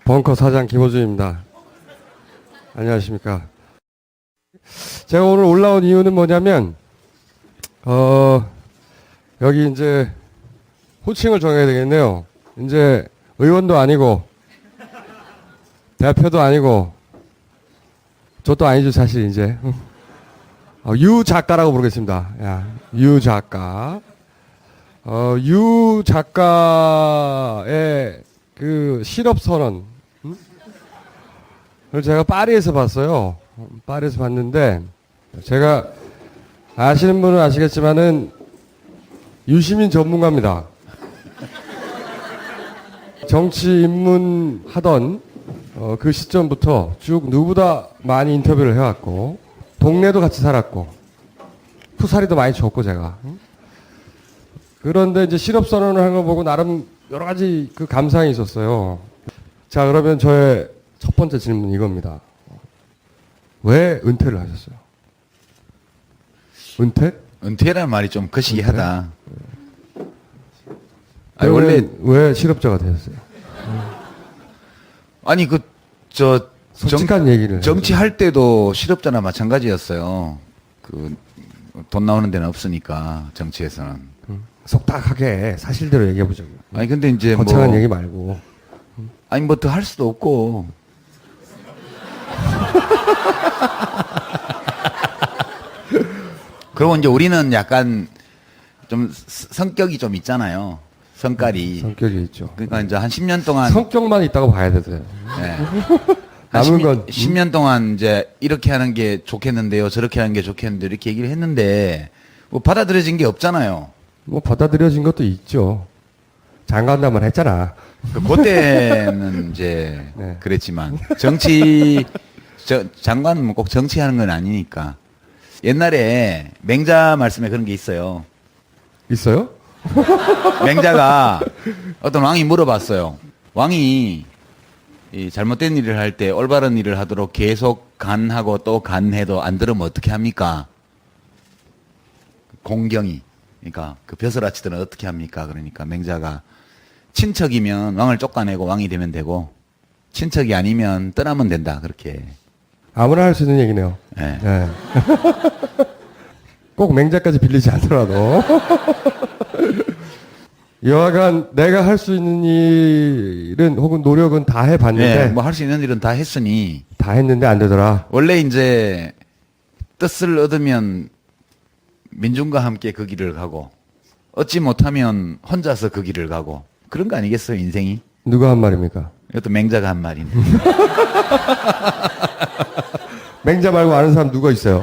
벙커 사장 김호준입니다. 안녕하십니까. 제가 오늘 올라온 이유는 뭐냐면, 여기 이제 호칭을 정해야 되겠네요. 이제 의원도 아니고, 대표도 아니고, 저도 아니죠, 사실 이제. 유 작가라고 부르겠습니다. 야, 유 작가. 유 작가의 그 실업선언. 그걸 제가 파리에서 봤어요. 파리에서 봤는데, 제가 아시는 분은 아시겠지만은 유시민 전문가입니다. 정치 입문하던 그 시점부터 쭉 누구보다 많이 인터뷰를 해왔고, 동네도 같이 살았고, 푸사리도 많이 줬고, 제가. 그런데 이제 실업선언을 한 거 보고 나름 여러 가지 그 감상이 있었어요. 자, 그러면 저의 첫 번째 질문 이겁니다. 왜 은퇴를 하셨어요? 은퇴? 은퇴라는 말이 좀 거시기하다. 아니, 원래 왜 실업자가 되셨어요? 아니 솔직한 얘기를 정치할 때도 실업자나 마찬가지였어요. 그 돈 나오는 데는 없으니까 정치에서는. 속닥하게 사실대로 얘기해 보자고. 아니 근데 이제 거창한 얘기 말고. 아니 뭐 더 할 수도 없고. 그리고 이제 우리는 약간 좀 성격이 좀 있잖아요. 성격이 있죠. 그러니까 이제 한 10년 동안 성격만 있다고 봐야 되세요. 네. 남은 건 10년 동안 이제 이렇게 하는 게 좋겠는데요, 저렇게 하는 게 좋겠는데 이렇게 얘기를 했는데 뭐 받아들여진 게 없잖아요. 뭐 받아들여진 것도 있죠. 장관담을 했잖아. 그때는 이제 네. 그랬지만 장관은 뭐 꼭 정치하는 건 아니니까. 옛날에 맹자 말씀에 그런 게 있어요. 있어요? 맹자가 어떤 왕이 물어봤어요. 왕이 이 잘못된 일을 할 때 올바른 일을 하도록 계속 간하고 또 간해도 안 들으면 어떻게 합니까? 공경이. 그러니까 그 벼슬아치들은 어떻게 합니까? 그러니까 맹자가 친척이면 왕을 쫓아내고 왕이 되면 되고 친척이 아니면 떠나면 된다. 그렇게. 아무나 할 수 있는 얘기네요. 네. 네. 꼭 맹자까지 빌리지 않더라도. 여하간 내가 할 수 있는 일은 혹은 노력은 다 해봤는데. 네, 뭐 할 수 있는 일은 다 했으니. 다 했는데 안 되더라. 원래 이제 뜻을 얻으면 민중과 함께 그 길을 가고 얻지 못하면 혼자서 그 길을 가고 그런 거 아니겠어요, 인생이? 누가 한 말입니까? 이것도 맹자가 한 말이네. 맹자 말고 아는 사람 누가 있어요?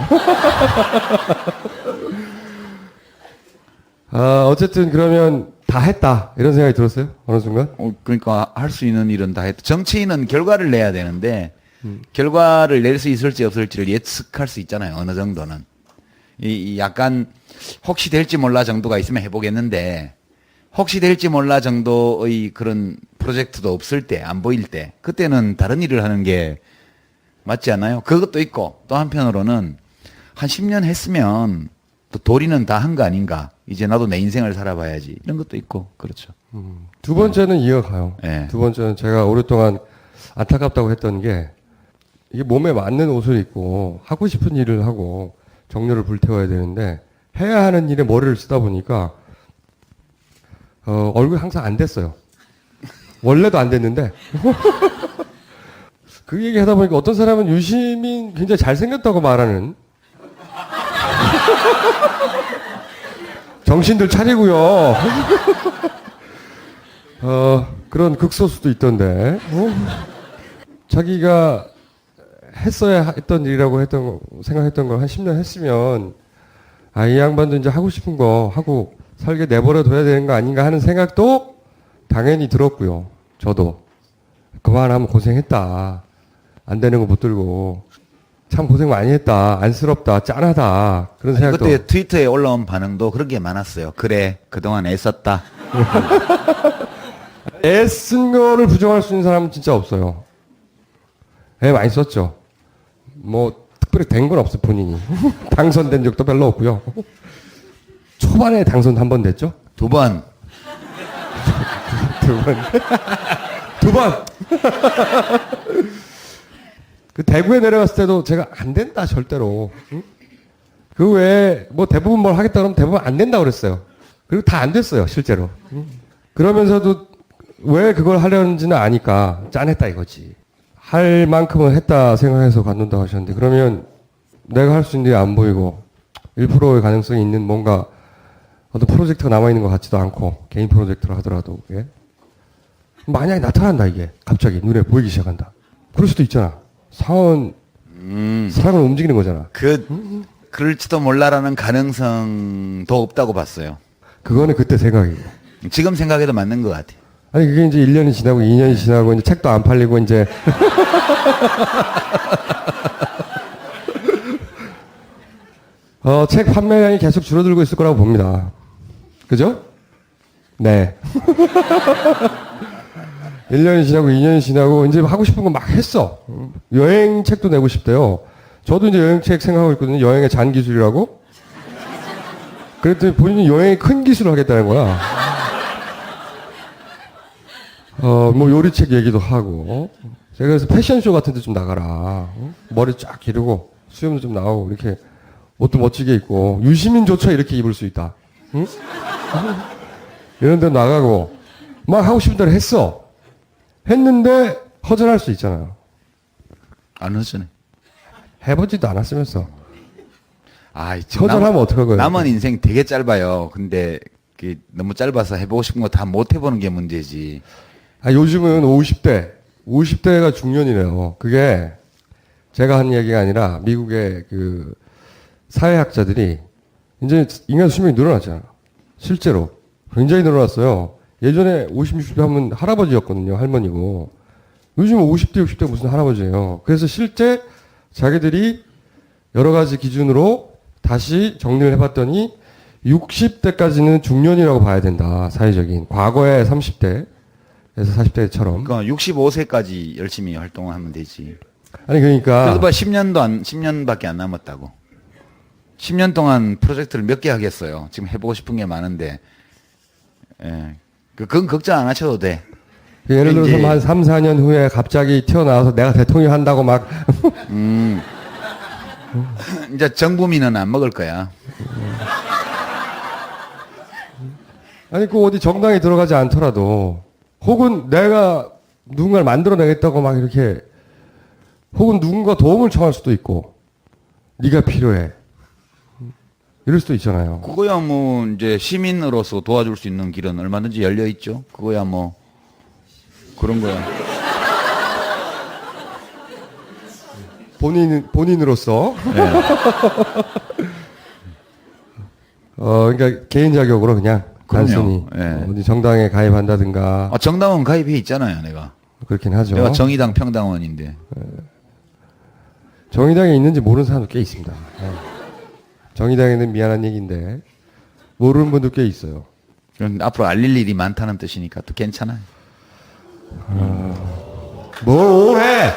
어쨌든 그러면 다 했다 이런 생각이 들었어요? 어느 순간? 그러니까 할 수 있는 일은 다 했다. 정치인은 결과를 내야 되는데 결과를 낼 수 있을지 없을지를 예측할 수 있잖아요. 어느 정도는. 이 약간 혹시 될지 몰라 정도가 있으면 해보겠는데 혹시 될지 몰라 정도의 그런 프로젝트도 없을 때, 안 보일 때 그때는 다른 일을 하는 게 맞지 않나요? 그것도 있고 또 한편으로는 한 10년 했으면 또 도리는 다 한 거 아닌가. 이제 나도 내 인생을 살아봐야지. 이런 것도 있고 그렇죠. 두 번째는 이어가요. 네. 두 번째는 제가 오랫동안 안타깝다고 했던 게 이게 몸에 맞는 옷을 입고 하고 싶은 일을 하고 정열을 불태워야 되는데 해야 하는 일에 머리를 쓰다 보니까 얼굴이 항상 안 됐어요. 원래도 안 됐는데 그 얘기 하다 보니까 어떤 사람은 유시민 굉장히 잘생겼다고 말하는 정신들 차리고요. 그런 극소수도 있던데 자기가 했어야 했던 일이라고 생각했던 걸 한 10년 했으면 이 양반도 이제 하고 싶은 거 하고 살게 내버려 둬야 되는 거 아닌가 하는 생각도 당연히 들었고요. 저도 그만하면 고생했다. 안 되는 거 못 들고 참 고생 많이 했다. 안쓰럽다. 짠하다. 그런 생각도. 그때 트위터에 올라온 반응도 그런 게 많았어요. 그래, 그동안 애썼다. 애쓴 거를 부정할 수 있는 사람은 진짜 없어요. 애 많이 썼죠. 뭐 특별히 프로젝트 된 건 없어요, 본인이. 당선된 적도 별로 없고요. 초반에 당선 한 번 됐죠? 2번. 두 번. 두 번! 그 대구에 내려갔을 때도 제가 안 된다, 절대로. 응? 그 외에 뭐 대부분 뭘 하겠다 그러면 대부분 안 된다 그랬어요. 그리고 다 안 됐어요, 실제로. 응? 그러면서도 왜 그걸 하려는지는 아니까 짠했다 이거지. 할 만큼은 했다 생각해서 갖는다고 하셨는데, 그러면 내가 할 수 있는 게 안 보이고 1%의 가능성이 있는 뭔가 어떤 프로젝트가 남아있는 것 같지도 않고, 개인 프로젝트를 하더라도 그게 만약에 나타난다, 이게 갑자기 눈에 보이기 시작한다. 그럴 수도 있잖아. 사람을 움직이는 거잖아. 그럴지도 몰라라는 가능성도 없다고 봤어요. 그거는 그때 생각이고. 지금 생각해도 맞는 것 같아. 아니, 그게 이제 1년이 지나고 2년이 지나고 이제 책도 안 팔리고 이제 책 판매량이 계속 줄어들고 있을 거라고 봅니다. 그죠? 네. 1년이 지나고 2년이 지나고 이제 하고 싶은 거 막 했어. 여행책도 내고 싶대요. 저도 이제 여행책 생각하고 있거든요. 여행의 잔기술이라고. 그랬더니 본인이 여행의 큰 기술을 하겠다는 거야. 뭐 요리책 얘기도 하고. 제가 그래서 패션쇼 같은 데 좀 나가라. 머리 쫙 기르고 수염도 좀 나오고 이렇게 옷도 멋지게 입고 유시민조차 이렇게 입을 수 있다. 응? 이런 데 나가고 막 하고 싶은 대로 했어. 했는데 허전할 수 있잖아요. 안 허전해. 해보지도 않았으면서. 지금 허전하면 어떡할 거예요? 남은 인생 되게 짧아요. 근데 너무 짧아서 해보고 싶은 거 다 못 해보는 게 문제지. 요즘은 50대가 중년이래요. 그게 제가 한 얘기가 아니라 미국의 그 사회학자들이 이제 인간 수명이 늘어났잖아. 실제로. 굉장히 늘어났어요. 예전에 50, 60대 하면 할아버지였거든요. 할머니고. 요즘은 50대, 60대 무슨 할아버지예요. 그래서 실제 자기들이 여러 가지 기준으로 다시 정리를 해봤더니 60대까지는 중년이라고 봐야 된다. 사회적인. 과거에 30대에서 40대처럼. 그러니까 65세까지 열심히 활동을 하면 되지. 아니, 그러니까. 그래도 봐, 10년밖에 안 남았다고. 10년 동안 프로젝트를 몇 개 하겠어요. 지금 해보고 싶은 게 많은데. 예. 그건 걱정 안 하셔도 돼. 예를 들어서 이제- 한 3, 4년 후에 갑자기 튀어나와서 내가 대통령 한다고 막. 이제 정부민은 안 먹을 거야. 아니, 그 어디 정당에 들어가지 않더라도, 혹은 내가 누군가를 만들어내겠다고 막 이렇게, 혹은 누군가 도움을 청할 수도 있고, 네가 필요해. 이럴 수도 있잖아요. 그거야 뭐 이제 시민으로서 도와줄 수 있는 길은 얼마든지 열려 있죠. 그거야 뭐 그런 거야. 본인으로서. 네. 그러니까 개인 자격으로 그냥 그럼요. 단순히 예. 어디 정당에 가입한다든가 정당원 가입해 있잖아요, 내가. 그렇긴 하죠. 내가 정의당 평당원인데. 정의당에 있는지 모르는 사람도 꽤 있습니다. 정의당에는 미안한 얘기인데 모르는 분도 꽤 있어요. 그럼 앞으로 알릴 일이 많다는 뜻이니까 또 괜찮아요. 뭘 오해?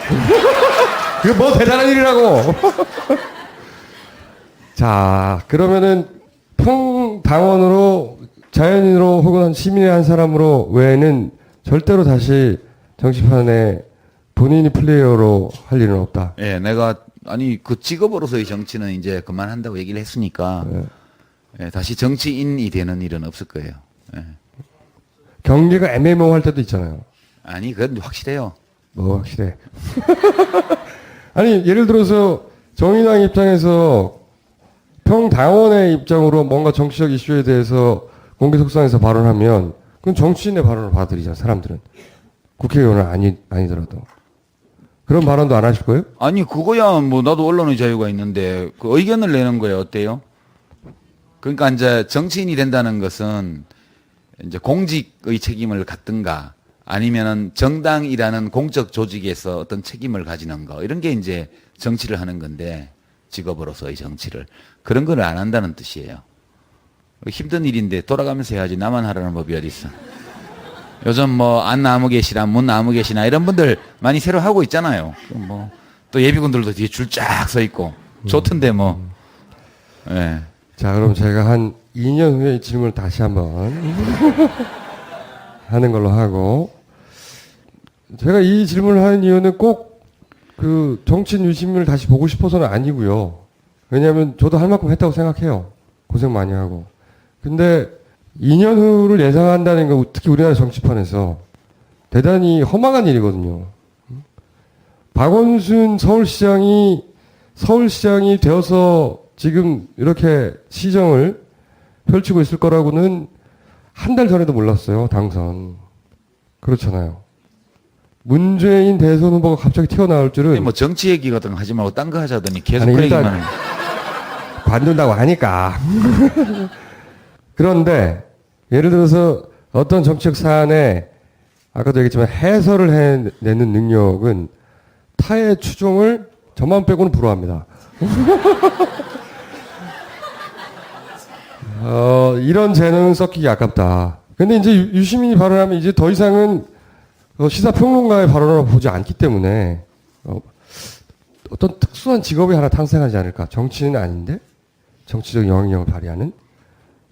그게 뭐 대단한 일이라고. 자, 그러면은 평당원으로 자연인으로 혹은 시민의 한 사람으로 외에는 절대로 다시 정치판에 본인이 플레이어로 할 일은 없다. 예, 내가 그 직업으로서의 정치는 이제 그만한다고 얘기를 했으니까 예, 다시 정치인이 되는 일은 없을 거예요. 예. 경계가 애매모호할 때도 있잖아요. 그건 확실해요. 뭐 확실해. 아니, 예를 들어서 정의당 입장에서 평당원의 입장으로 뭔가 정치적 이슈에 대해서 공개석상에서 발언하면 그건 정치인의 발언을 받아들이잖아, 사람들은. 국회의원은 아니더라도. 그런 발언도 안 하실 거예요? 그거야 뭐 나도 언론의 자유가 있는데 그 의견을 내는 거예요. 어때요? 그러니까 이제 정치인이 된다는 것은 이제 공직의 책임을 갖든가 아니면은 정당이라는 공적 조직에서 어떤 책임을 가지는 거 이런 게 이제 정치를 하는 건데 직업으로서의 정치를 그런 걸 안 한다는 뜻이에요. 힘든 일인데 돌아가면서 해야지 나만 하라는 법이 어디 있어. 요즘 뭐 안 나무 계시나 문 나무 계시나 이런 분들 많이 새로 하고 있잖아요. 뭐 또 예비군들도 뒤에 줄 쫙 서 있고 좋던데 뭐. 예. 자, 그럼 제가 한 2년 후에 이 질문을 다시 한번 하는 걸로 하고, 제가 이 질문을 하는 이유는 꼭 그 정치인 유심을 다시 보고 싶어서는 아니고요. 왜냐하면 저도 할 만큼 했다고 생각해요. 고생 많이 하고. 근데 2년 후를 예상한다는 건 특히 우리나라 정치판에서 대단히 허망한 일이거든요. 박원순 서울시장이 되어서 지금 이렇게 시정을 펼치고 있을 거라고는 한 달 전에도 몰랐어요. 당선. 그렇잖아요. 문재인 대선 후보가 갑자기 튀어나올 줄은 뭐 정치 얘기 같은 거 하지 말고 딴 거 하자더니 계속 아니, 그 일단 얘기만. 관둔다고 하니까. 그런데 예를 들어서 어떤 정책 사안에 아까도 얘기했지만 해설을 해내는 능력은 타의 추종을 저만 빼고는 불허합니다. 이런 재능은 썩히기 아깝다. 근데 이제 유시민이 발언하면 이제 더 이상은 시사평론가의 발언으로 보지 않기 때문에 어떤 특수한 직업이 하나 탄생하지 않을까. 정치는 아닌데 정치적 영향력을 발휘하는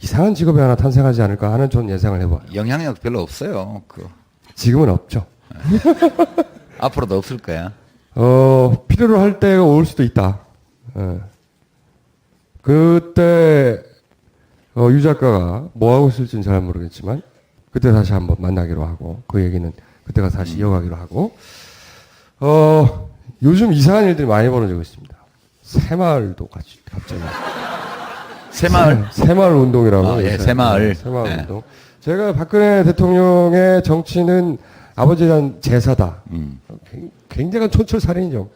이상한 직업이 하나 탄생하지 않을까 하는 전 예상을 해봐요. 영향력 별로 없어요. 지금은 없죠. 앞으로도 없을 거야. 필요로 할 때가 올 수도 있다. 그때 유 작가가 뭐 하고 있을지는 잘 모르겠지만 그때 다시 한번 만나기로 하고 그 얘기는 그때가 다시 이어가기로 하고 요즘 이상한 일들이 많이 벌어지고 있습니다. 새마을도 갑자기 새마을. 새마을 운동이라고. 예, 새마을. 새마을 예. 운동. 제가 박근혜 대통령의 정치는 아버지에 대한 제사다. 굉장한 촌철살인이죠.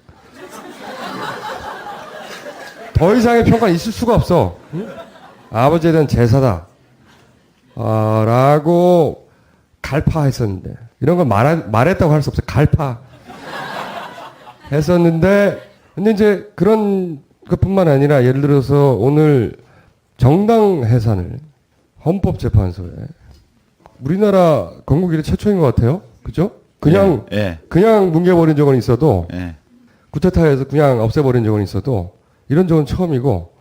더 이상의 평가는 있을 수가 없어. 응? 아버지에 대한 제사다. 라고 갈파했었는데 이런 걸 말했다고 할 수 없어요. 갈파 했었는데 근데 이제 그런 것뿐만 아니라 예를 들어서 오늘 정당 해산을 헌법재판소에 우리나라 건국 이래 최초인 것 같아요. 그죠? 그냥 예. 그냥 뭉개버린 적은 있어도 예. 쿠데타에서 그냥 없애버린 적은 있어도 이런 적은 처음이고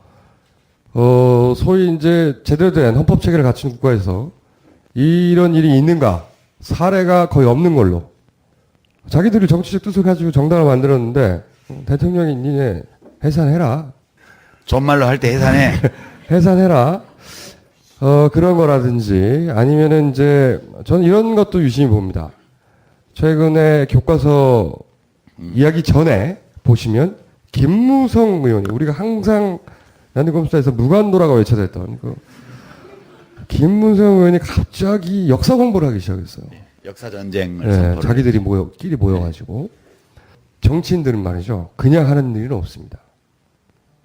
소위 이제 제대로 된 헌법 체계를 갖춘 국가에서 이런 일이 있는가 사례가 거의 없는 걸로 자기들이 정치적 뜻을 가지고 정당을 만들었는데 대통령이 니네 해산해라. 존말로 할 때 해산해. 해산해라. 그런 거라든지 아니면은 이제 저는 이런 것도 유심히 봅니다. 최근에 교과서 이야기 전에 보시면 김무성 의원이 우리가 항상 난디검수사에서 무간도라고 외쳐댔던 그 김무성 의원이 갑자기 역사 공부를 하기 시작했어요. 역사 전쟁을 네, 자기들이 끼리 모여가지고 정치인들은 말이죠. 그냥 하는 일은 없습니다.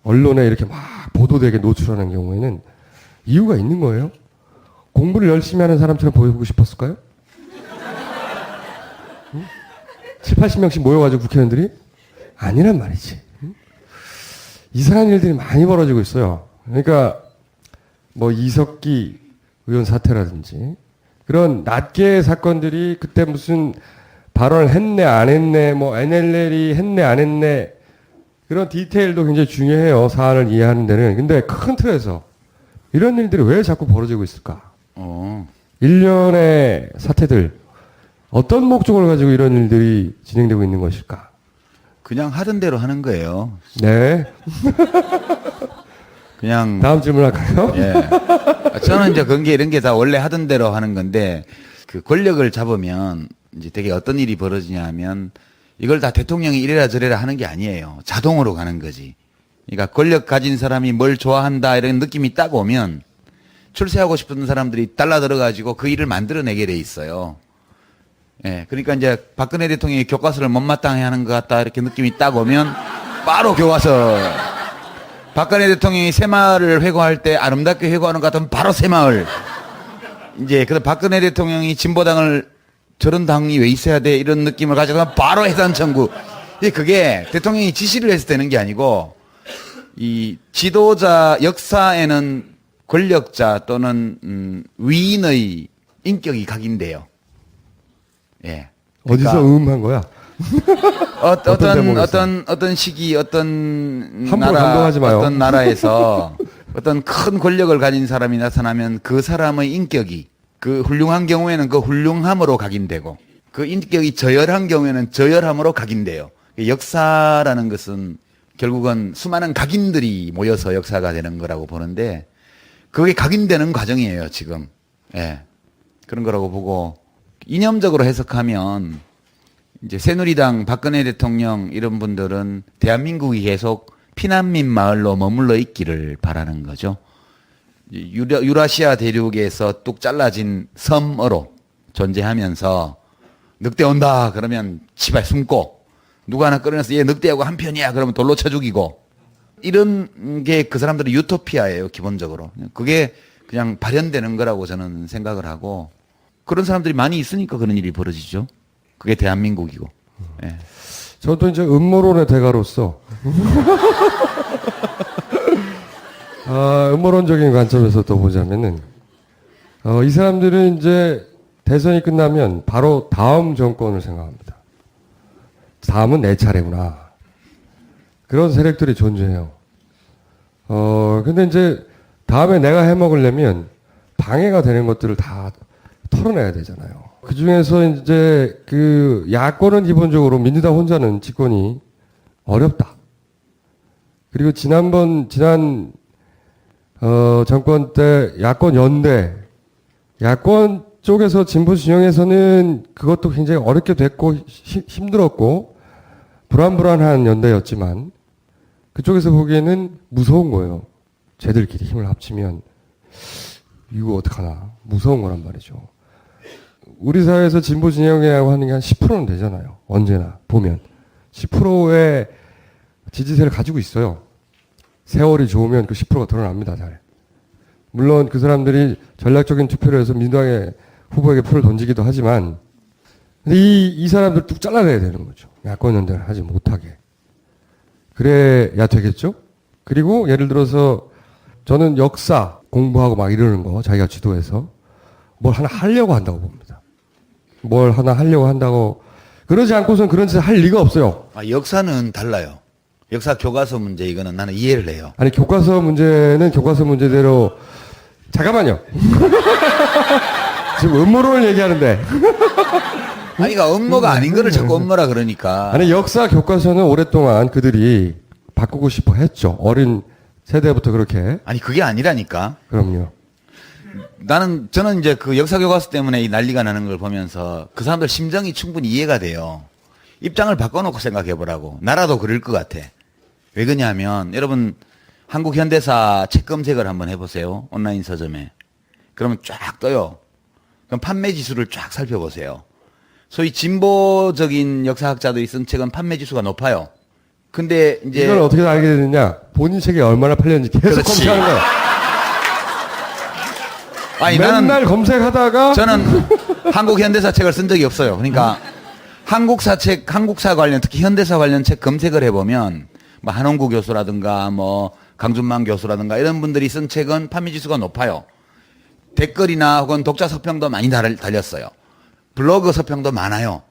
언론에 이렇게 막 보도되게 노출하는 경우에는 이유가 있는 거예요. 공부를 열심히 하는 사람처럼 보이고 싶었을까요? 응? 7, 80명씩 모여가지고 국회의원들이? 아니란 말이지. 응? 이상한 일들이 많이 벌어지고 있어요. 그러니까 뭐 이석기 의원 사태라든지 그런 낱개의 사건들이 그때 무슨 발언을 했네 안 했네 뭐 NLL이 했네 안 했네 그런 디테일도 굉장히 중요해요. 사안을 이해하는 데는. 근데 큰 틀에서 이런 일들이 왜 자꾸 벌어지고 있을까? 일련의 사태들 어떤 목적을 가지고 이런 일들이 진행되고 있는 것일까? 그냥 하던 대로 하는 거예요. 네. 그냥 다음 질문 할까요? 예. 저는 이제 그런 게 이런 게 다 원래 하던 대로 하는 건데 그 권력을 잡으면 이제 되게 어떤 일이 벌어지냐면 이걸 다 대통령이 이래라 저래라 하는 게 아니에요. 자동으로 가는 거지. 그러니까 권력 가진 사람이 뭘 좋아한다 이런 느낌이 딱 오면 출세하고 싶은 사람들이 달라들어가지고 그 일을 만들어내게 돼 있어요. 예. 그러니까 이제 박근혜 대통령이 교과서를 못마땅해 하는 것 같다 이렇게 느낌이 딱 오면 바로 교과서. 박근혜 대통령이 새마을을 회고할 때 아름답게 회고하는 것 같으면 바로 새마을. 이제 그래서 박근혜 대통령이 진보당을 저런 당이 왜 있어야 돼 이런 느낌을 가져가면 바로 해산 청구. 그게 대통령이 지시를 해서 되는 게 아니고 이 지도자 역사에는 권력자 또는 위인의 인격이 각인돼요. 예. 어디서 그러니까 음한 거야? 어떤 시기, 어떤 함부로 감동하지 마요. 어떤 나라에서 어떤 큰 권력을 가진 사람이 나타나면 그 사람의 인격이 그 훌륭한 경우에는 그 훌륭함으로 각인되고 그 인격이 저열한 경우에는 저열함으로 각인돼요. 역사라는 것은 결국은 수많은 각인들이 모여서 역사가 되는 거라고 보는데 그게 각인되는 과정이에요, 지금. 예. 그런 거라고 보고 이념적으로 해석하면 이제 새누리당 박근혜 대통령 이런 분들은 대한민국이 계속 피난민 마을로 머물러 있기를 바라는 거죠. 유라시아 대륙에서 뚝 잘라진 섬으로 존재하면서 늑대 온다 그러면 집에 숨고 누가 하나 끌어내서 얘 늑대하고 한편이야 그러면 돌로 쳐 죽이고 이런 게 그 사람들의 유토피아예요, 기본적으로. 그게 그냥 발현되는 거라고 저는 생각을 하고 그런 사람들이 많이 있으니까 그런 일이 벌어지죠. 그게 대한민국이고. 예. 저도 이제 음모론의 대가로서 음모론적인 관점에서 또 보자면은 이 사람들은 이제 대선이 끝나면 바로 다음 정권을 생각합니다. 다음은 내 차례구나. 그런 세력들이 존재해요. 근데 이제 다음에 내가 해먹으려면 방해가 되는 것들을 다 털어내야 되잖아요. 그 중에서 이제 그 야권은 기본적으로 민주당 혼자는 집권이 어렵다. 그리고 지난 정권 때 야권 연대, 야권 쪽에서 진보 진영에서는 그것도 굉장히 어렵게 됐고 힘들었고 불안불안한 연대였지만 그쪽에서 보기에는 무서운 거예요. 쟤들끼리 힘을 합치면 이거 어떡하나 무서운 거란 말이죠. 우리 사회에서 진보 진영이라고 하는 게 한 10%는 되잖아요. 언제나 보면 10%의 지지세를 가지고 있어요. 세월이 좋으면 그 10%가 드러납니다. 잘. 물론 그 사람들이 전략적인 투표를 해서 민주당의 후보에게 표를 던지기도 하지만 근데 이 사람들 뚝 잘라내야 되는 거죠. 야권 연대를 하지 못하게. 그래야 되겠죠? 그리고 예를 들어서 저는 역사 공부하고 막 이러는 거 자기가 주도해서 뭘 하나 하려고 한다고 봅니다. 뭘 하나 하려고 한다고 그러지 않고선 그런 짓을 할 리가 없어요. 역사는 달라요. 역사 교과서 문제 이거는 나는 이해를 해요. 아니 교과서 문제는 교과서 문제대로 잠깐만요. 지금 음모론을 얘기하는데. 아니, 그러니까 음모가 아닌 거를 자꾸 음모라 그러니까. 아니 역사 교과서는 오랫동안 그들이 바꾸고 싶어 했죠. 어린 세대부터 그렇게. 아니 그게 아니라니까. 그럼요. 저는 이제 그 역사 교과서 때문에 이 난리가 나는 걸 보면서 그 사람들 심정이 충분히 이해가 돼요. 입장을 바꿔놓고 생각해 보라고. 나라도 그럴 것 같아. 왜 그러냐면 여러분 한국 현대사 책 검색을 한번 해보세요. 온라인 서점에. 그러면 쫙 떠요. 그럼 판매 지수를 쫙 살펴보세요. 소위 진보적인 역사학자들이 쓴 책은 판매 지수가 높아요. 근데 이제 이걸 어떻게 알게 되느냐? 본인 책이 얼마나 팔렸는지 계속 그렇지. 검색하는 거야. 아니 맨날 나는 검색하다가 저는 한국 현대사 책을 쓴 적이 없어요. 그러니까 한국사 책, 한국사 관련 특히 현대사 관련 책 검색을 해보면 뭐 한홍구 교수라든가 뭐 강준만 교수라든가 이런 분들이 쓴 책은 판매 지수가 높아요. 댓글이나 혹은 독자 서평도 많이 달렸어요. 블로그 서평도 많아요.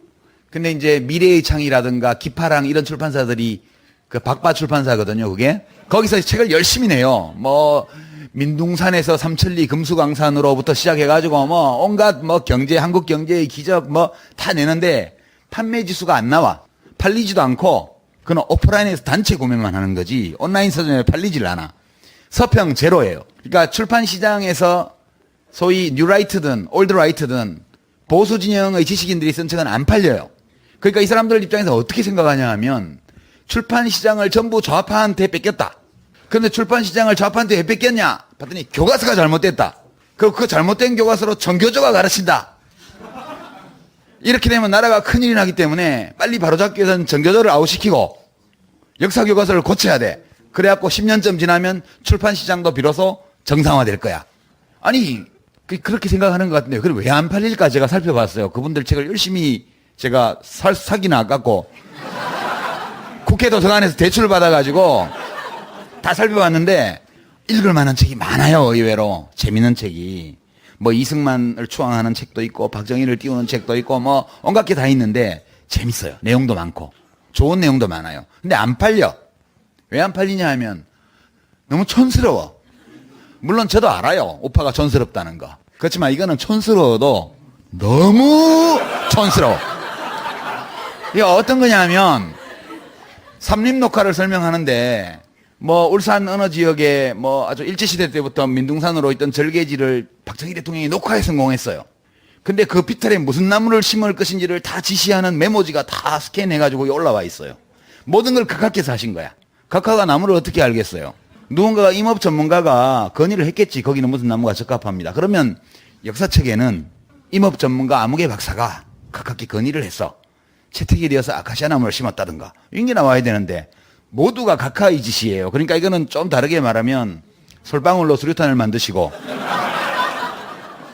근데 이제 미래의 창이라든가 기파랑 이런 출판사들이 그 박바 출판사거든요, 그게. 거기서 책을 열심히 내요. 뭐 민둥산에서 삼천리 금수강산으로부터 시작해가지고 뭐 온갖 뭐 경제, 한국 경제의 기적 뭐 다 내는데 판매 지수가 안 나와. 팔리지도 않고 그는 오프라인에서 단체 구매만 하는 거지 온라인 서점에 팔리질 않아. 서평 제로예요. 그러니까 출판 시장에서 소위 뉴라이트든 올드라이트든 보수 진영의 지식인들이 쓴 책은 안 팔려요. 그러니까 이 사람들 입장에서 어떻게 생각하냐 하면 출판 시장을 전부 좌파한테 뺏겼다. 그런데 출판 시장을 좌파한테 왜 뺏겼냐? 봤더니 교과서가 잘못됐다. 그 잘못된 교과서로 정교조가 가르친다. 이렇게 되면 나라가 큰일이 나기 때문에 빨리 바로잡기 위해서는 정교조를 아웃시키고 역사 교과서를 고쳐야 돼. 그래갖고 10년쯤 지나면 출판 시장도 비로소 정상화될 거야. 아니 그렇게 생각하는 것 같은데 그럼 왜 안 팔릴까 제가 살펴봤어요. 그분들 책을 열심히 제가 사기는 아깝고 국회 도서관에서 대출을 받아가지고 다 살펴봤는데 읽을 만한 책이 많아요. 의외로 재밌는 책이 뭐 이승만을 추앙하는 책도 있고 박정희를 띄우는 책도 있고 뭐 온갖 게 다 있는데 재밌어요. 내용도 많고 좋은 내용도 많아요. 근데 안 팔려. 왜 안 팔리냐 하면 너무 촌스러워. 물론 저도 알아요. 오빠가 촌스럽다는 거. 그렇지만 이거는 촌스러워도 너무 촌스러워. 이게 어떤 거냐 하면 삼림 녹화를 설명하는데 뭐 울산 어느 지역에 뭐 아주 일제시대 때부터 민둥산으로 있던 절개지를 박정희 대통령이 녹화에 성공했어요. 근데 그 비탈에 무슨 나무를 심을 것인지를 다 지시하는 메모지가 다 스캔해가지고 올라와 있어요. 모든 걸 각하께서 하신 거야. 각하가 나무를 어떻게 알겠어요? 누군가가 임업 전문가가 건의를 했겠지. 거기는 무슨 나무가 적합합니다. 그러면 역사책에는 임업 전문가 아무개 박사가 각하께 건의를 했어. 채택이 되어서 아카시아 나무를 심었다든가 이런 게 나와야 되는데 모두가 각하의 짓이에요. 그러니까 이거는 좀 다르게 말하면 솔방울로 수류탄을 만드시고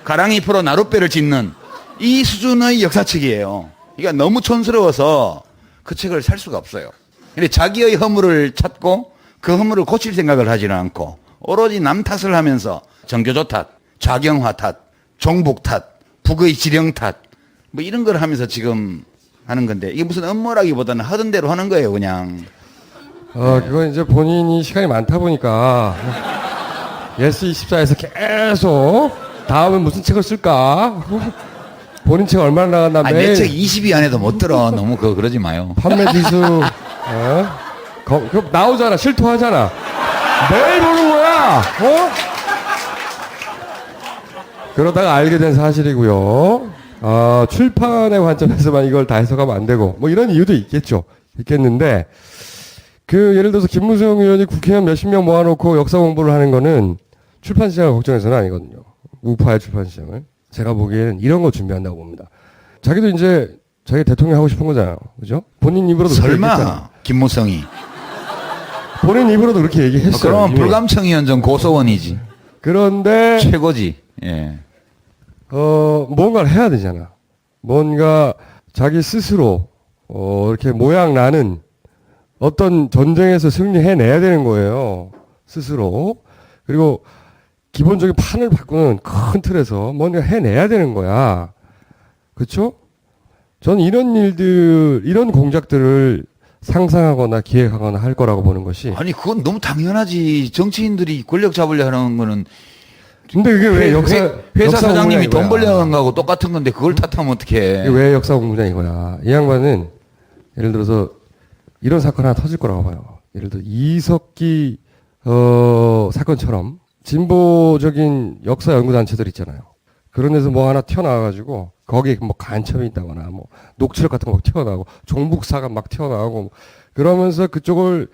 가랑이 풀어 나룻배를 짓는 이 수준의 역사책이에요. 그러니까 너무 촌스러워서 그 책을 살 수가 없어요. 근데 자기의 허물을 찾고 그 허물을 고칠 생각을 하지는 않고 오로지 남 탓을 하면서 정교조 탓, 좌경화 탓, 종북 탓, 북의 지령 탓 뭐 이런 걸 하면서 지금 하는 건데 이게 무슨 업무라기보다는 하던 대로 하는 거예요, 그냥. 그건 이제 본인이 시간이 많다 보니까 예스24에서 계속 다음은 무슨 책을 쓸까? 본인 책 얼마나 나갔나 아니, 매일 내 책 20위 안에도 못 들어. 너무 그러지 마요. 판매 지수 그럼 나오잖아. 실토하잖아. 매일 보는 거야. 그러다가 알게 된 사실이고요. 출판의 관점에서만 이걸 다 해석하면 안 되고 뭐 이런 이유도 있겠는데 예를 들어서 김무성 의원이 국회의원 몇십 명 모아놓고 역사 공부를 하는 거는 출판 시장을 걱정해서는 아니거든요. 우파의 출판 시장을. 제가 보기에는 이런 거 준비한다고 봅니다. 자기도 이제 자기 대통령 하고 싶은 거잖아요. 그죠? 본인 입으로도 그렇게 얘기했잖아요. 설마 김무성이. 본인 입으로도 그렇게 얘기했어요. 그러면 이미. 불감청위원 전 고소원이지. 그런데 최고지. 예. 뭔가를 해야 되잖아. 뭔가 자기 스스로 이렇게 모양 나는 어떤 전쟁에서 승리해내야 되는 거예요. 스스로. 그리고 기본적인 판을 바꾸는 큰 틀에서 뭔가 해내야 되는 거야. 그렇죠? 전 이런 공작들을 상상하거나 기획하거나 할 거라고 보는 것이. 아니 그건 너무 당연하지. 정치인들이 권력 잡으려 하는 거는 근데 그게 왜 회사 역사 사장님이 돈 공부냐 벌려 하는 거하고 똑같은 건데 그걸 탓하면 어떡해. 이게 왜 역사 공부냐 이거야. 이 양반은 예를 들어서 이런 사건 하나 터질 거라고 봐요. 예를 들어 이석기 사건처럼 진보적인 역사 연구 단체들 있잖아요. 그런 데서 뭐 하나 튀어나와가지고 거기에 뭐 간첩이 있다거나 뭐 녹취록 같은 거 튀어나오고 종북사가 막 튀어나오고 그러면서 그쪽을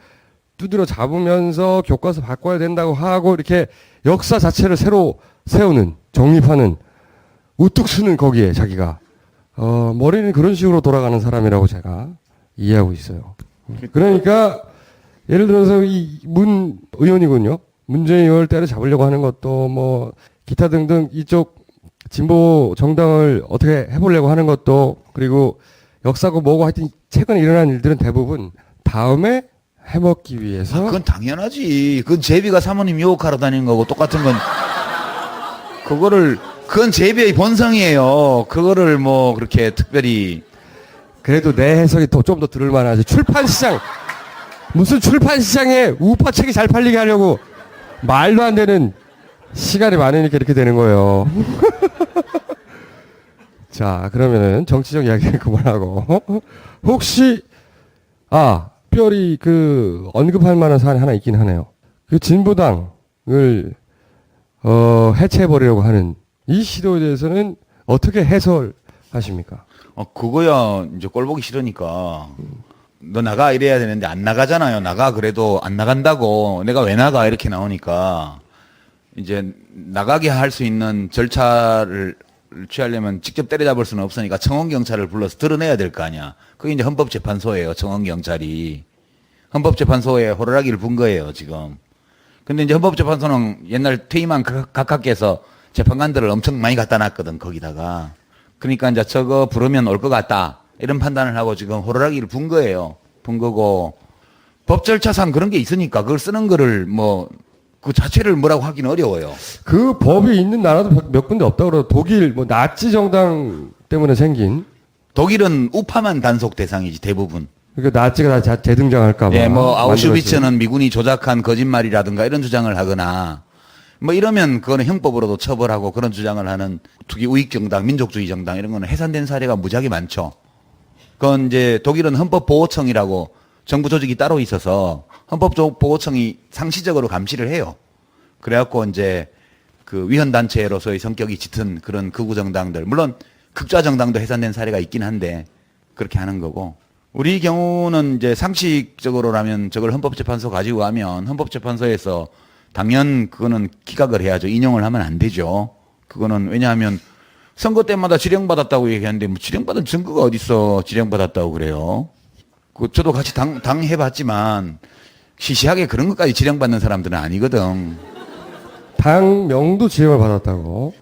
두드려 잡으면서 교과서 바꿔야 된다고 하고 이렇게 역사 자체를 새로 세우는 정립하는 우뚝 서는 거기에 자기가 머리는 그런 식으로 돌아가는 사람이라고 제가 이해하고 있어요. 그러니까 예를 들어서 이 문 의원이군요. 문재인 의원을 때려잡으려고 하는 것도 뭐 기타 등등 이쪽 진보 정당을 어떻게 해보려고 하는 것도 그리고 역사고 뭐고 하여튼 최근에 일어난 일들은 대부분 다음에 해먹기 위해서 그건 당연하지. 그건 제비가 사모님 유혹하러 다니는 거고 똑같은 건 그건 제비의 본성이에요. 그거를 뭐 그렇게 특별히 그래도 내 해석이 좀 더 들을 만하지. 출판시장 무슨 출판시장에 우파 책이 잘 팔리게 하려고 말도 안 되는 시간이 많으니까 이렇게 되는 거예요. 자, 그러면은 정치적 이야기는 그만하고 혹시 특별히 언급할 만한 사안이 하나 있긴 하네요. 그 진보당을 해체해버리려고 하는 이 시도에 대해서는 어떻게 해설하십니까? 그거야 이제 꼴 보기 싫으니까 너 나가 이래야 되는데 안 나가잖아요. 나가 그래도 안 나간다고 내가 왜 나가 이렇게 나오니까 이제 나가게 할 수 있는 절차를 취하려면 직접 때려잡을 수는 없으니까 청원경찰을 불러서 드러내야 될 거 아니야. 그게 이제 헌법재판소예요. 청원경찰이. 헌법재판소에 호루라기를 분 거예요, 지금. 근데 이제 헌법재판소는 옛날 퇴임한 각하께서 재판관들을 엄청 많이 갖다 놨거든, 거기다가. 그러니까 이제 저거 부르면 올 것 같다. 이런 판단을 하고 지금 호루라기를 분 거예요. 분 거고. 법 절차상 그런 게 있으니까 그걸 쓰는 거를 그 자체를 뭐라고 하기는 어려워요. 그 법이 있는 나라도 몇 군데 없다고 그러고 독일 나치 정당 때문에 생긴 독일은 우파만 단속 대상이지 대부분. 그러니까 나치가 다 재등장할까봐. 예, 뭐 아우슈비츠는 만들어진. 미군이 조작한 거짓말이라든가 이런 주장을 하거나 뭐 이러면 그거는 형법으로도 처벌하고 그런 주장을 하는 특히 우익정당, 민족주의 정당 이런 거는 해산된 사례가 무지하게 많죠. 그건 이제 독일은 헌법보호청이라고 정부 조직이 따로 있어서 헌법보호청이 상시적으로 감시를 해요. 그래갖고 이제 그 위헌단체로서의 성격이 짙은 그런 극우 정당들, 물론 극좌 정당도 해산된 사례가 있긴 한데 그렇게 하는 거고. 우리 경우는 이제 상식적으로라면 저걸 헌법재판소 가지고 가면 헌법재판소에서 당연 그거는 기각을 해야죠. 인용을 하면 안 되죠. 그거는 왜냐하면 선거 때마다 지령받았다고 얘기하는데 뭐 지령받은 증거가 어딨어. 지령받았다고 그래요. 그 저도 같이 당 해봤지만 시시하게 그런 것까지 지령받는 사람들은 아니거든. 당명도 지령을 받았다고.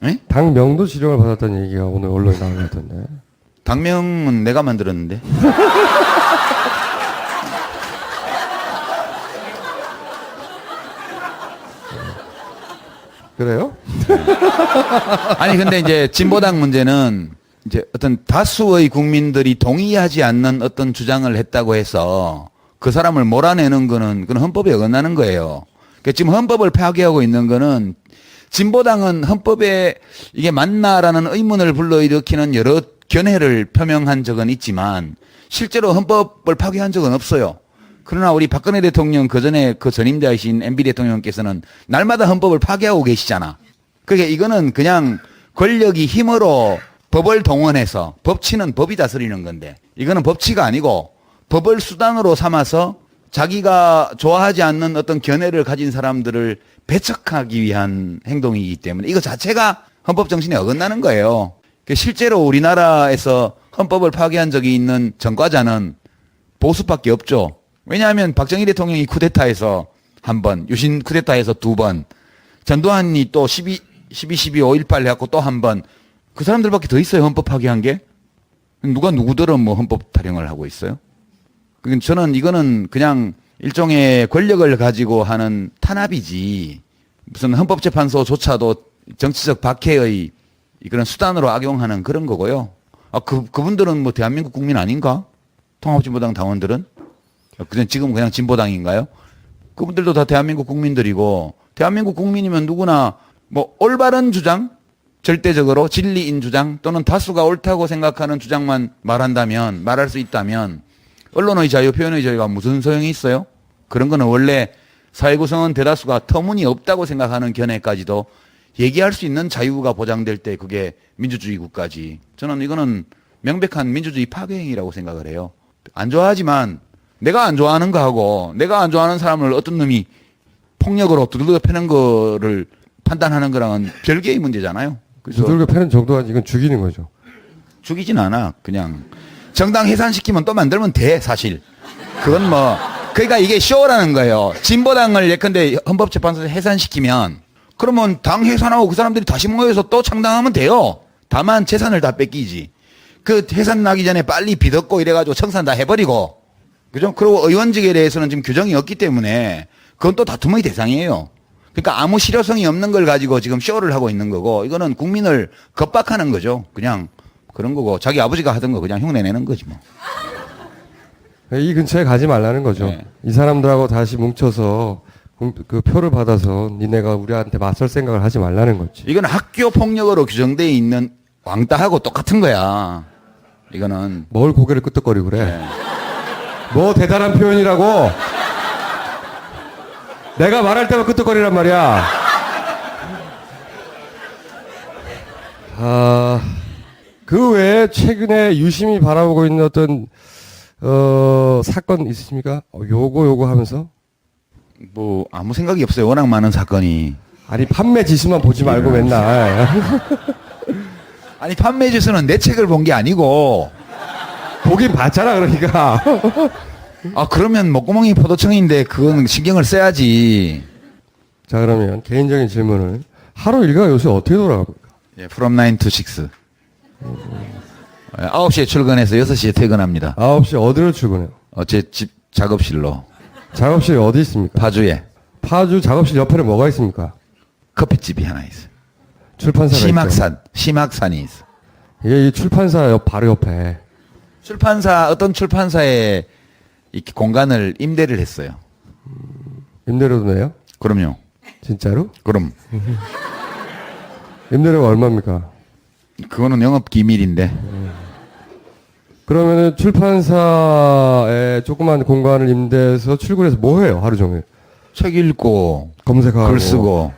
예? 당명도 지령을 받았다는 얘기가 오늘 언론에 나온 것 같던데. 당명은 내가 만들었는데. 그래요? 아니 근데 이제 진보당 문제는 이제 어떤 다수의 국민들이 동의하지 않는 어떤 주장을 했다고 해서 그 사람을 몰아내는 거는 그건 헌법에 어긋나는 거예요. 그러니까 지금 헌법을 파괴하고 있는 거는 진보당은 헌법에 이게 맞나라는 의문을 불러일으키는 여러 견해를 표명한 적은 있지만 실제로 헌법을 파괴한 적은 없어요. 그러나 우리 박근혜 대통령 그전에 그 전임자이신 MB 대통령께서는 날마다 헌법을 파괴하고 계시잖아. 그러니까 이거는 그냥 권력이 힘으로 법을 동원해서 법치는 법이 다스리는 건데 이거는 법치가 아니고 법을 수단으로 삼아서 자기가 좋아하지 않는 어떤 견해를 가진 사람들을 배척하기 위한 행동이기 때문에 이거 자체가 헌법 정신에 어긋나는 거예요. 실제로 우리나라에서 헌법을 파괴한 적이 있는 전과자는 보수밖에 없죠. 왜냐하면 박정희 대통령이 쿠데타에서 한 번, 유신 쿠데타에서 두 번, 전두환이 또 12.18 해갖고 또 한 번, 그 사람들밖에 더 있어요, 헌법 파괴한 게? 누가 누구들은 뭐 헌법 타령을 하고 있어요? 그러니까 저는 이거는 그냥 일종의 권력을 가지고 하는 탄압이지, 무슨 헌법재판소조차도 정치적 박해의 그런 수단으로 악용하는 그런 거고요. 그분들은 뭐 대한민국 국민 아닌가? 통합진보당 당원들은? 지금 그냥 진보당인가요? 그분들도 다 대한민국 국민들이고, 대한민국 국민이면 누구나 뭐 올바른 주장, 절대적으로 진리인 주장 또는 다수가 옳다고 생각하는 주장만 말한다면, 말할 수 있다면 언론의 자유, 표현의 자유가 무슨 소용이 있어요? 그런 거는 원래 사회 구성원 대다수가 터무니없다고 생각하는 견해까지도 얘기할 수 있는 자유가 보장될 때 그게 민주주의 국가지. 저는 이거는 명백한 민주주의 파괴행위라고 생각을 해요. 안 좋아하지만 내가 안 좋아하는 거하고 내가 안 좋아하는 사람을 어떤 놈이 폭력으로 두들겨 패는 거를 판단하는 거랑은 별개의 문제잖아요. 그래서 두들겨 패는 정도가 이건 죽이는 거죠. 죽이진 않아. 그냥 정당 해산시키면 또 만들면 돼, 사실. 그건 뭐 그러니까 이게 쇼라는 거예요. 진보당을 예컨대 헌법재판소에서 해산시키면 그러면 당 해산하고 그 사람들이 다시 모여서 또 창당하면 돼요. 다만 재산을 다 뺏기지. 그 해산 나기 전에 빨리 빚었고 이래가지고 청산 다 해버리고. 그죠? 그리고 의원직에 대해서는 지금 규정이 없기 때문에 그건 또 다툼의 대상이에요. 그러니까 아무 실효성이 없는 걸 가지고 지금 쇼를 하고 있는 거고 이거는 국민을 겁박하는 거죠. 그냥 그런 거고 자기 아버지가 하던 거 그냥 흉내 내는 거지 뭐. 이 근처에 가지 말라는 거죠. 네. 이 사람들하고 다시 뭉쳐서 그 표를 받아서 니네가 우리한테 맞설 생각을 하지 말라는 거지. 이건 학교 폭력으로 규정되어 있는 왕따하고 똑같은 거야. 이거는. 뭘 고개를 끄덕거리고 그래. 네. 뭐 대단한 표현이라고. 내가 말할 때만 끄덕거리란 말이야. 그 외에 최근에 유심히 바라보고 있는 어떤 사건 있으십니까? 요거 하면서? 뭐 아무 생각이 없어요. 워낙 많은 사건이. 아니 판매 지수만 보지 말고 맨날. 아니 판매 지수는 내 책을 본 게 아니고. 보긴 봤잖아 그러니까. 그러면 목구멍이 포도청인데 그건 신경을 써야지. 자 그러면 개인적인 질문을 하루 일과가 요새 어떻게 돌아갑니까? 예, from 9 to 6. 9시에 출근해서 6시에 퇴근합니다. 9시 어디로 출근해요? 제 집 작업실로. 작업실이 어디 있습니까? 파주에. 파주 작업실 옆에는 뭐가 있습니까? 커피집이 하나 있어요. 출판사가 있죠. 심학산이 있어. 이게 이 출판사 바로 옆에. 어떤 출판사에 이렇게 공간을 임대를 했어요. 임대료도 내요? 그럼요. 진짜로? 그럼. 임대료가 얼마입니까? 그거는 영업 기밀인데. 그러면은 출판사에 조그만 공간을 임대해서 출근해서 뭐 해요? 하루 종일. 책 읽고, 검색하고. 글 쓰고.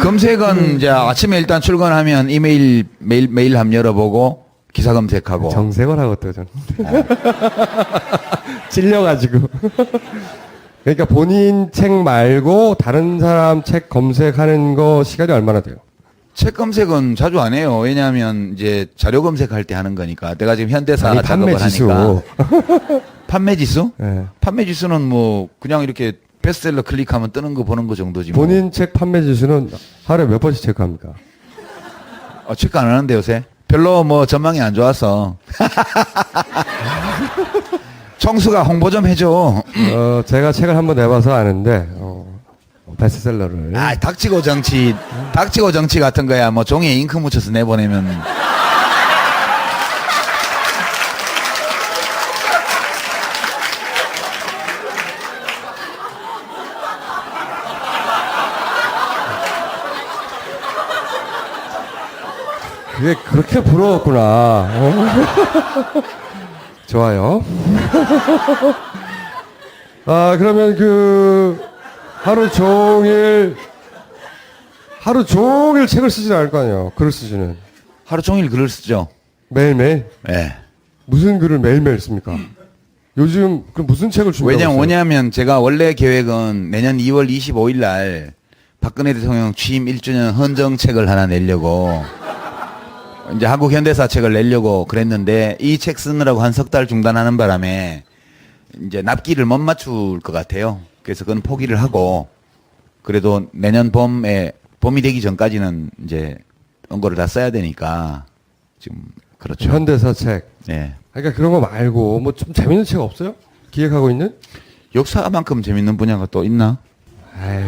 검색은 이제 아침에 일단 출근하면 메일 함 열어보고 기사 검색하고. 정색을 하고 또 전. 찔려가지고. 그러니까 본인 책 말고 다른 사람 책 검색하는 거 시간이 얼마나 돼요? 책 검색은 자주 안 해요. 왜냐하면 이제 자료 검색할 때 하는 거니까. 내가 지금 현대사 아니, 작업을 판매 지수. 하니까. 판매 지수? 네. 판매 지수는 뭐 그냥 이렇게 베스트셀러 클릭하면 뜨는 거 보는 거 정도지. 뭐. 본인 책 판매 지수는 하루에 몇 번씩 체크합니까? 체크 안 하는데 요새? 별로 뭐 전망이 안 좋아서. 청수가 홍보 좀 해줘. 제가 책을 한번 내봐서 아는데, 베스트셀러를. 닥치고 정치 같은 거야. 뭐 종이에 잉크 묻혀서 내보내면. 그게 그렇게 부러웠구나. 좋아요. 그러면 하루 종일 책을 쓰진 않을 거 아니에요. 글을 쓰지는. 하루 종일 글을 쓰죠. 매일매일? 네. 무슨 글을 매일매일 씁니까? 요즘, 그럼 무슨 책을 준비하고 있어요? 왜냐면 제가 원래 계획은 내년 2월 25일 날 박근혜 대통령 취임 1주년 헌정책을 하나 내려고 이제 한국 현대사 책을 내려고 그랬는데 이 책 쓰느라고 한 석 달 중단하는 바람에 이제 납기를 못 맞출 것 같아요. 그래서 그건 포기를 하고 그래도 내년 봄이 되기 전까지는 이제 원고를 다 써야 되니까 지금 그렇죠. 현대사 책. 네. 그러니까 그런 거 말고 뭐 좀 재밌는 책 없어요? 기획하고 있는? 역사만큼 재밌는 분야가 또 있나? 아이.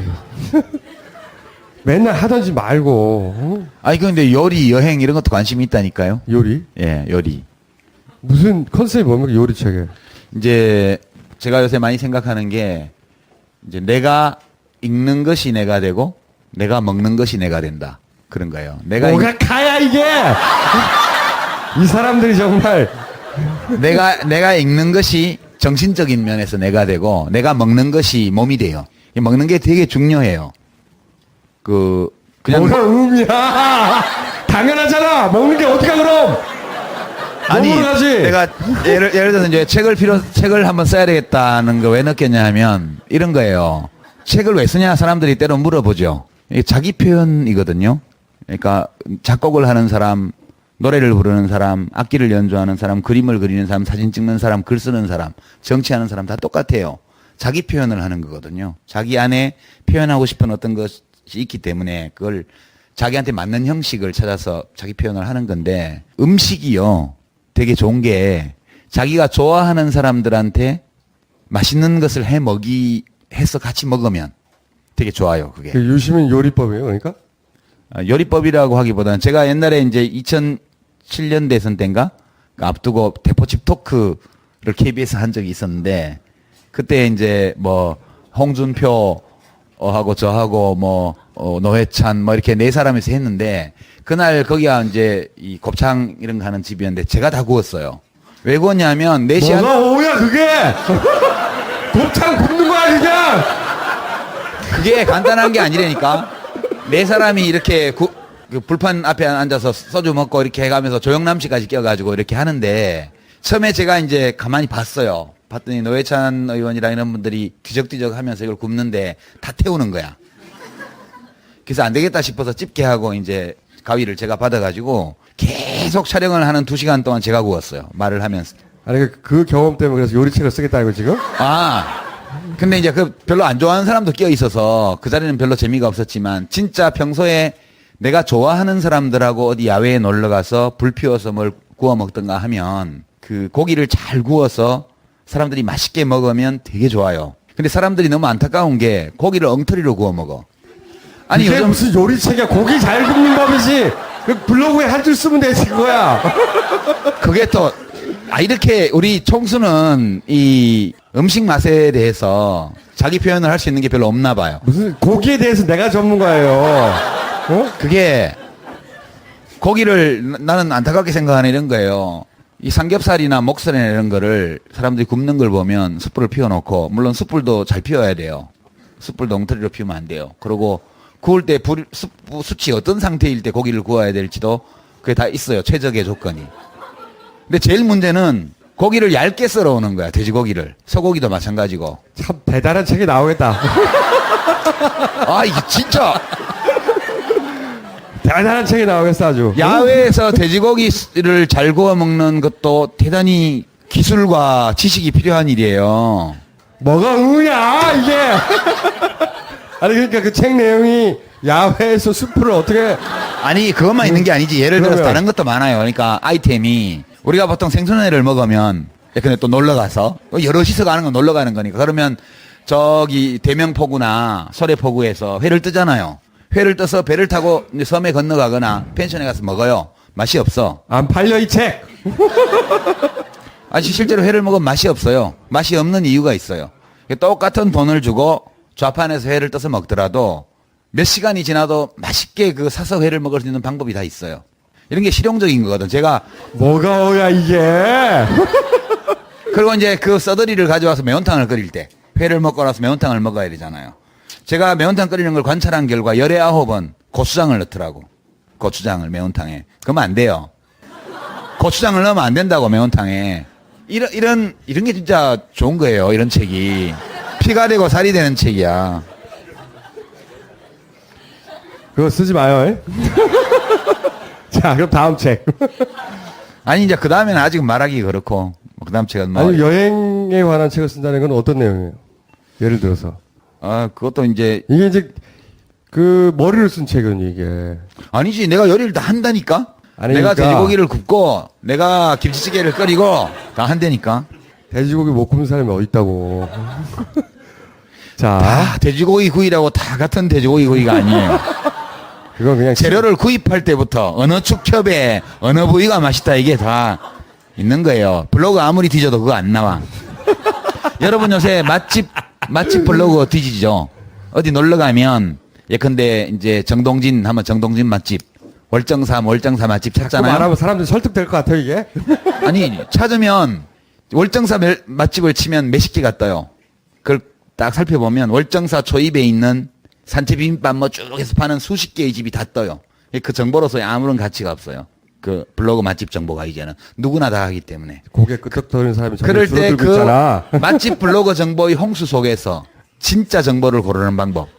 맨날 하던지 말고. 아니 근데 요리, 여행 이런 것도 관심이 있다니까요. 요리? 예, 요리. 무슨 컨셉이 뭡니까? 요리 책에. 이제 제가 요새 많이 생각하는 게 이제 내가 읽는 것이 내가 되고 내가 먹는 것이 내가 된다. 그런 거예요. 뭐가 가야 이게? 이 사람들이 정말. 내가 읽는 것이 정신적인 면에서 내가 되고 내가 먹는 것이 몸이 돼요. 이 먹는 게 되게 중요해요. 그냥 뭐가 의미야? 당연하잖아. 먹는 게 어디가 그럼? 아니 먹으러 가지. 내가 예를 들어서 이제 책을 한번 써야 되겠다는 거 왜 느꼈냐 하면 이런 거예요. 책을 왜 쓰냐 사람들이 때로 물어보죠. 이게 자기 표현이거든요. 그러니까 작곡을 하는 사람, 노래를 부르는 사람, 악기를 연주하는 사람, 그림을 그리는 사람, 사진 찍는 사람, 글 쓰는 사람, 정치하는 사람 다 똑같아요. 자기 표현을 하는 거거든요. 자기 안에 표현하고 싶은 어떤 것이 있기 때문에 그걸 자기한테 맞는 형식을 찾아서 자기 표현을 하는 건데 음식이요. 되게 좋은 게 자기가 좋아하는 사람들한테 맛있는 것을 해서 같이 먹으면 되게 좋아요. 그게. 유시민 요리법이에요, 그러니까? 요리법이라고 하기보다는 제가 옛날에 이제 2007년 대선 때인가 앞두고 대포집 토크를 KBS 한 적이 있었는데 그때 이제 뭐 홍준표 하고 저하고 뭐 노회찬 뭐 이렇게 네 사람에서 했는데 그날 거기가 이제 이 곱창 이런 거 하는 집이었는데 제가 다 구웠어요. 왜 구웠냐면 4시 뭐가 오야 그게? 곱창 굽는 거야 그냥? 그게 간단한 게 아니라니까. 네 사람이 이렇게 그 불판 앞에 앉아서 소주 먹고 이렇게 해가면서 조영남 씨까지 껴가지고 이렇게 하는데 처음에 제가 이제 가만히 봤어요. 봤더니 노회찬 의원이랑 이런 분들이 뒤적뒤적 하면서 이걸 굽는데 다 태우는 거야. 그래서 안 되겠다 싶어서 집게하고 이제 가위를 제가 받아가지고 계속 촬영을 하는 2시간 동안 제가 구웠어요. 말을 하면서. 아니 그 경험 때문에 그래서 요리책을 쓰겠다 이거 지금? 근데 이제 그 별로 안 좋아하는 사람도 껴 있어서 그 자리는 별로 재미가 없었지만 진짜 평소에 내가 좋아하는 사람들하고 어디 야외에 놀러 가서 불 피워서 뭘 구워 먹든가 하면 그 고기를 잘 구워서 사람들이 맛있게 먹으면 되게 좋아요. 근데 사람들이 너무 안타까운 게 고기를 엉터리로 구워 먹어. 아니 이게 요즘 무슨 요리책이야? 고기 잘 굽는 법이지. 그 블로그에 한 줄 쓰면 되지, 그거야. 그게 또, 이렇게 우리 총수는 이 음식 맛에 대해서 자기 표현을 할 수 있는 게 별로 없나 봐요. 무슨, 고기에 대해서 내가 전문가예요. 어? 그게 고기를 나는 안타깝게 생각하는 이런 거예요. 이 삼겹살이나 목살이나 이런 거를 사람들이 굽는 걸 보면 숯불을 피워놓고, 물론 숯불도 잘 피워야 돼요. 숯불도 엉터리로 피우면 안 돼요. 그리고 구울 때 숯이 어떤 상태일 때 고기를 구워야 될지도 그게 다 있어요. 최적의 조건이. 근데 제일 문제는 고기를 얇게 썰어 오는 거야. 돼지고기를. 소고기도 마찬가지고. 참 대단한 책이 나오겠다. 이게 진짜 대단한 책이 나오겠어, 아주. 야외에서 돼지고기를 잘 구워 먹는 것도 대단히 기술과 지식이 필요한 일이에요. 뭐가 의냐, 이게. 아니, 그러니까 그 책 내용이 야외에서 숯불을 어떻게. 아니 그것만 있는 게 아니지. 예를 들어서 그러면. 다른 것도 많아요. 그러니까 아이템이 우리가 보통 생선회를 먹으면 근데 또 놀러 가서 여럿이서 가는 건 놀러 가는 거니까 그러면 저기 대명포구나 소래포구에서 회를 뜨잖아요. 회를 떠서 배를 타고 이제 섬에 건너가거나 펜션에 가서 먹어요. 맛이 없어. 안 팔려, 이 책. 아니 실제로 회를 먹으면 맛이 없어요. 맛이 없는 이유가 있어요. 똑같은 돈을 주고 좌판에서 회를 떠서 먹더라도 몇 시간이 지나도 맛있게 그 사서 회를 먹을 수 있는 방법이 다 있어요. 이런 게 실용적인 거거든. 제가 뭐가 오야, 이게. 그리고 이제 그 써더리를 가져와서 매운탕을 끓일 때 회를 먹고 나서 매운탕을 먹어야 되잖아요. 제가 매운탕 끓이는 걸 관찰한 결과 19번 고추장을 넣더라고. 고추장을 매운탕에. 그러면 안 돼요. 고추장을 넣으면 안 된다고 매운탕에. 이런 게 진짜 좋은 거예요. 이런 책이. 피가 되고 살이 되는 책이야. 그거 쓰지 마요. 에? 자, 그럼 다음 책. 아니 이제 그 다음에는 아직 말하기 그렇고 그 다음 책은 뭐 아니, 여행에 관한 책을 쓴다는 건 어떤 내용이에요? 예를 들어서. 그것도 이제 이게 이제, 그, 머리를 쓴 책은 이게. 아니지 내가 요리를 다 한다니까. 아니, 내가 그러니까 돼지고기를 굽고 내가 김치찌개를 끓이고 다 한다니까. 돼지고기 못 굽는 사람이 어딨다고. 자, 다 돼지고기 구이라고 다 같은 돼지고기 구이가 아니에요. 그건 그냥. 재료를 구입할 때부터 어느 축협에 어느 부위가 맛있다 이게 다 있는 거예요. 블로그 아무리 뒤져도 그거 안 나와. 여러분 요새 맛집 블로그 뒤지죠. 어디 놀러 가면 예컨대 이제 정동진 하면 정동진 맛집, 월정사 맛집 자꾸 찾잖아요. 말하면 사람들이 설득될 것 같아요, 이게. 아니 찾으면 월정사 맛집을 치면 몇십 개가 떠요. 그걸 딱 살펴보면 월정사 초입에 있는 산채비빔밥 뭐 쭉 해서 파는 수십 개의 집이 다 떠요. 그 정보로서 아무런 가치가 없어요. 그 블로그 맛집 정보가 이제는 누구나 다 하기 때문에. 고개 끄덕거리는 사람이 그럴 때 줄어들고 그 있잖아. 맛집 블로그 정보의 홍수 속에서 진짜 정보를 고르는 방법.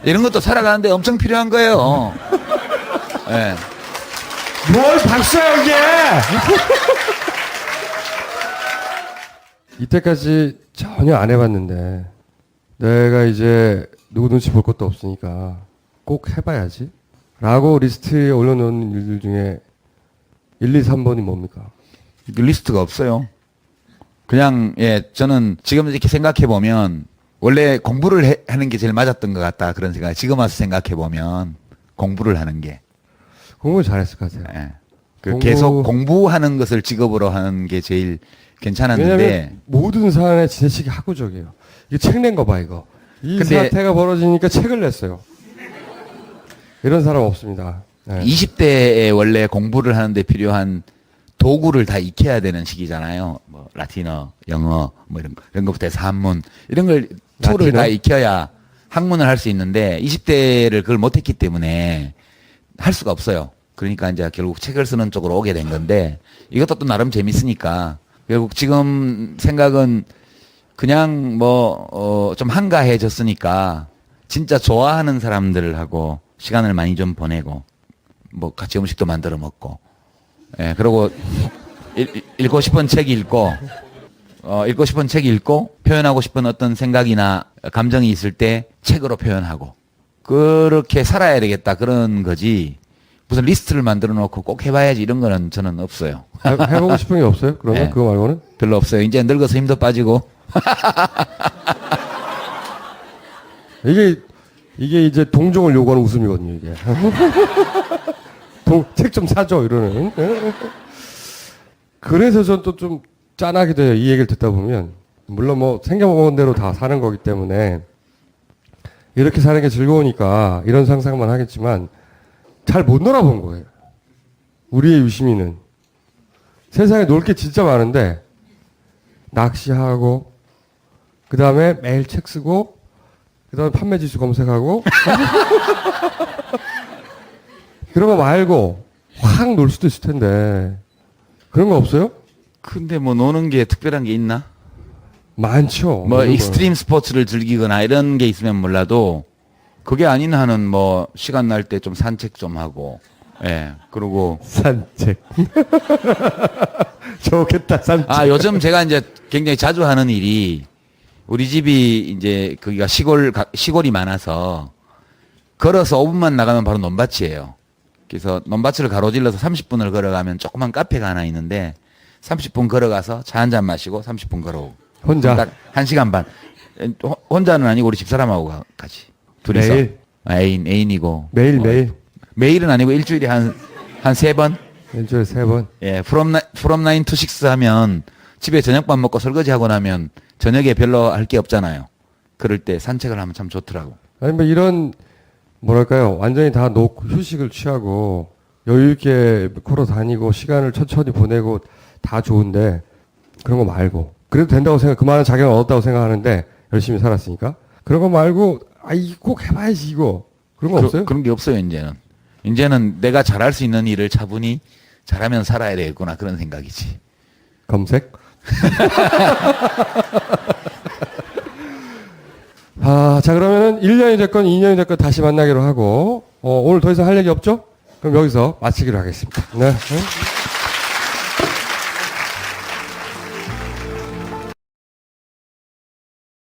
이런 것도 살아가는데 엄청 필요한 거예요. 예. 뭘 박수야, 이게! 이때까지 전혀 안 해봤는데, 내가 이제 누구 눈치 볼 것도 없으니까 꼭 해봐야지. 라고 리스트에 올려놓은 일들 중에 1, 2, 3번이 뭡니까? 그 리스트가 없어요. 그냥, 저는 지금 이렇게 생각해보면, 원래 공부를 하는 게 제일 맞았던 것 같다. 그런 생각. 지금 와서 생각해보면, 공부를 하는 게. 공부 잘했을 것 같아요. 예. 그 공부- 계속 공부하는 것을 직업으로 하는 게 제일 괜찮았는데, 왜냐면 모든 사안의 지내식이 학구적이에요. 이거 책 낸 거 봐, 이거. 이 근데- 사태가 벌어지니까 책을 냈어요. 이런 사람 없습니다. 네. 20대에 원래 공부를 하는데 필요한 도구를 다 익혀야 되는 시기잖아요. 뭐 라틴어, 영어, 뭐 이런 것부터 해서 한문 이런 걸 툴을 라틴어? 다 익혀야 학문을 할 수 있는데 20대를 그걸 못했기 때문에 할 수가 없어요. 그러니까 이제 결국 책을 쓰는 쪽으로 오게 된 건데 이것도 또 나름 재밌으니까 결국 지금 생각은 그냥 좀 한가해졌으니까 진짜 좋아하는 사람들하고 시간을 많이 좀 보내고 뭐 같이 음식도 만들어 먹고 그리고 읽고 싶은 책 읽고 표현하고 싶은 어떤 생각이나 감정이 있을 때 책으로 표현하고 그렇게 살아야 되겠다 그런 거지 무슨 리스트를 만들어 놓고 꼭 해봐야지 이런 거는 저는 없어요. 해보고 싶은 게 없어요? 그러면 네. 그거 말고는? 별로 없어요. 이제 늙어서 힘도 빠지고 이게 이제 동종을 요구하는 웃음이거든요, 이게. 책 좀 사줘 이러는. 그래서 전 또 좀 짠하기도 해요. 이 얘기를 듣다 보면. 물론 뭐 생겨먹은 대로 다 사는 거기 때문에 이렇게 사는 게 즐거우니까 이런 상상만 하겠지만 잘 못 놀아본 거예요. 우리의 유시민은. 세상에 놀 게 진짜 많은데 낚시하고 그 다음에 매일 책 쓰고 그 다음에 판매지수 검색하고 그런 거 말고 확 놀 수도 있을 텐데 그런 거 없어요? 근데 뭐 노는 게 특별한 게 있나? 많죠. 뭐 노는 익스트림 스포츠를 즐기거나 이런 게 있으면 몰라도 그게 아닌 한은 뭐 시간 날 때 좀 산책 좀 하고 예 그리고 거. 산책. 좋겠다 산책. 아 요즘 제가 이제 굉장히 자주 하는 일이 우리 집이 이제 거기가 시골이 많아서 걸어서 5분만 나가면 바로 논밭이에요. 그래서 논밭을 가로질러서 30분을 걸어가면 조그만 카페가 하나 있는데 30분 걸어가서 차 한 잔 마시고 30분 걸어오고 혼자? 딱 1시간 반. 혼자는 아니고 우리 집사람하고 같이 둘이서 매일? 애인이고 매일. 매일은 아니고 일주일에 한 3번. 일주일에 3번. 예, from 9 to 6 하면 집에 저녁밥 먹고 설거지 하고 나면 저녁에 별로 할 게 없잖아요. 그럴 때 산책을 하면 참 좋더라고. 아니 뭐 이런 뭐랄까요 완전히 다 놓고 휴식을 취하고 여유 있게 걸어 다니고 시간을 천천히 보내고 다 좋은데 그런 거 말고 그래도 된다고 생각 그만한 자격을 얻었다고 생각하는데 열심히 살았으니까 그런 거 말고 아 이거 꼭 해봐야지 이거 그런 거 없어요? 그런 게 없어요, 이제는 내가 잘할 수 있는 일을 차분히 잘하면 살아야 되겠구나 그런 생각이지. 검색? 아, 자 그러면은 1년이 됐건 2년이 됐건 다시 만나기로 하고 오늘 더 이상 할 얘기 없죠? 그럼 여기서 마치기로 하겠습니다. 네.